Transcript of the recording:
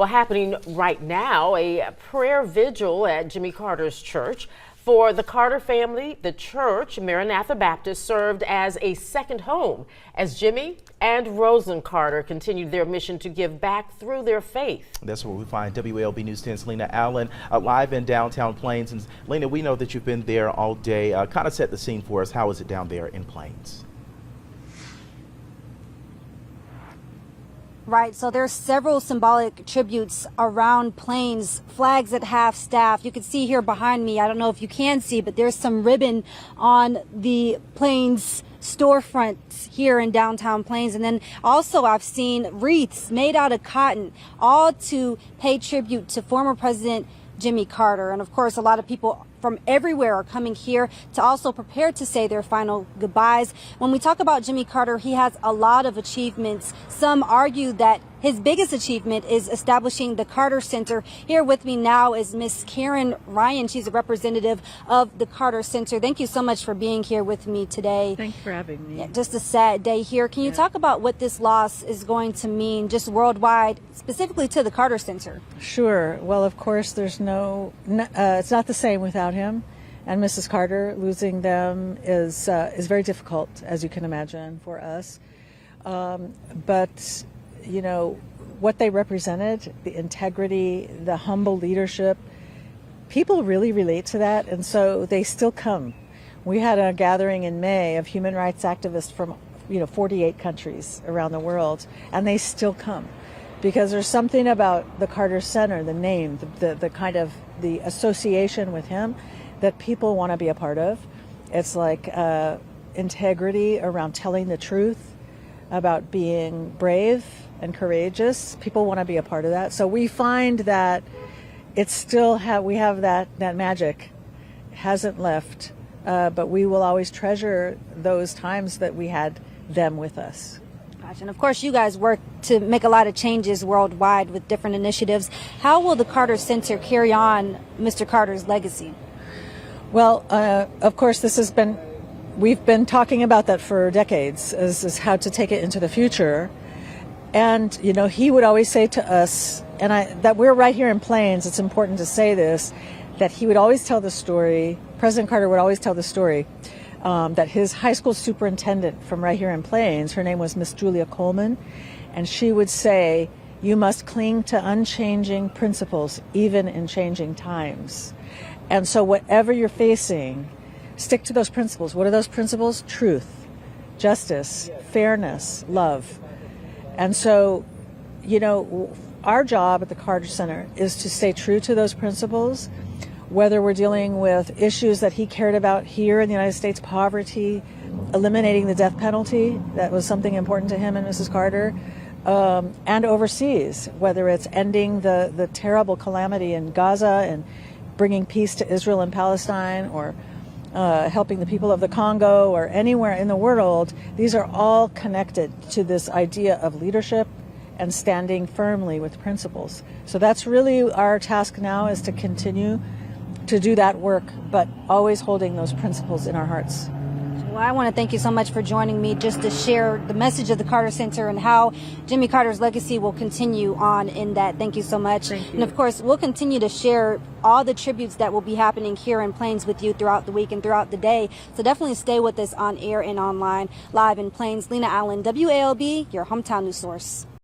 Well, happening right now, a prayer vigil at Jimmy Carter's church. For the Carter family, the church, Maranatha Baptist, served as a second home as Jimmy and Rosalynn Carter continued their mission to give back through their faith. That's where we find WALB News 10's Lena Allen live in downtown Plains. And Lena, we know that you've been there all day. Kind of set the scene for us. How is it down there in Plains? Right, so there's several symbolic tributes around Plains, flags at half-staff. You can see here behind me, I don't know if you can see, but there's some ribbon on the Plains storefronts here in downtown Plains. And then also I've seen wreaths made out of cotton, all to pay tribute to former President Jimmy Carter. And of course, a lot of people from everywhere are coming here to also prepare to say their final goodbyes. When we talk about Jimmy Carter, he has a lot of achievements. Some argue that his biggest achievement is establishing the Carter Center. Here with me now is Miss Karen Ryan. She's a representative of the Carter Center. Thank you so much for being here with me today. Thank you for having me. Yeah, just a sad day here. Can you talk about what this loss is going to mean just worldwide, specifically to the Carter Center? Sure. Well, of course, there's it's not the same without him. And Mrs. Carter, losing them is very difficult, as you can imagine, for us. But you know, what they represented, the integrity, the humble leadership, people really relate to that, and so they still come. We had a gathering in May of human rights activists from 48 countries around the world, and they still come because there's something about the Carter Center, the name, the kind of the association with him that people want to be a part of. It's like integrity around telling the truth, about being brave and courageous. People want to be a part of that. So we find that it's still we have that magic. It hasn't left, but we will always treasure those times that we had them with us. Gosh, and of course you guys work to make a lot of changes worldwide with different initiatives. How will the Carter Center carry on Mr. Carter's legacy? Well, of course we've been talking about that for decades, as how to take it into the future. And, he would always say to us, that we're right here in Plains, it's important to say this, that he would always tell the story, President Carter would always tell the story, that his high school superintendent from right here in Plains, her name was Miss Julia Coleman, and she would say, you must cling to unchanging principles, even in changing times. And so whatever you're facing, stick to those principles. What are those principles? Truth, justice, fairness, love. And so, our job at the Carter Center is to stay true to those principles, whether we're dealing with issues that he cared about here in the United States, poverty, eliminating the death penalty, that was something important to him and Mrs. Carter, and overseas, whether it's ending the terrible calamity in Gaza and bringing peace to Israel and Palestine, or helping the people of the Congo, or anywhere in the world. These are all connected to this idea of leadership and standing firmly with principles. So that's really our task now, is to continue to do that work, but always holding those principles in our hearts. Well, I want to thank you so much for joining me just to share the message of the Carter Center and how Jimmy Carter's legacy will continue on in that. Thank you so much. Thank you. And of course, we'll continue to share all the tributes that will be happening here in Plains with you throughout the week and throughout the day. So definitely stay with us on air and online. Live in Plains, Lena Allen, WALB, your hometown news source.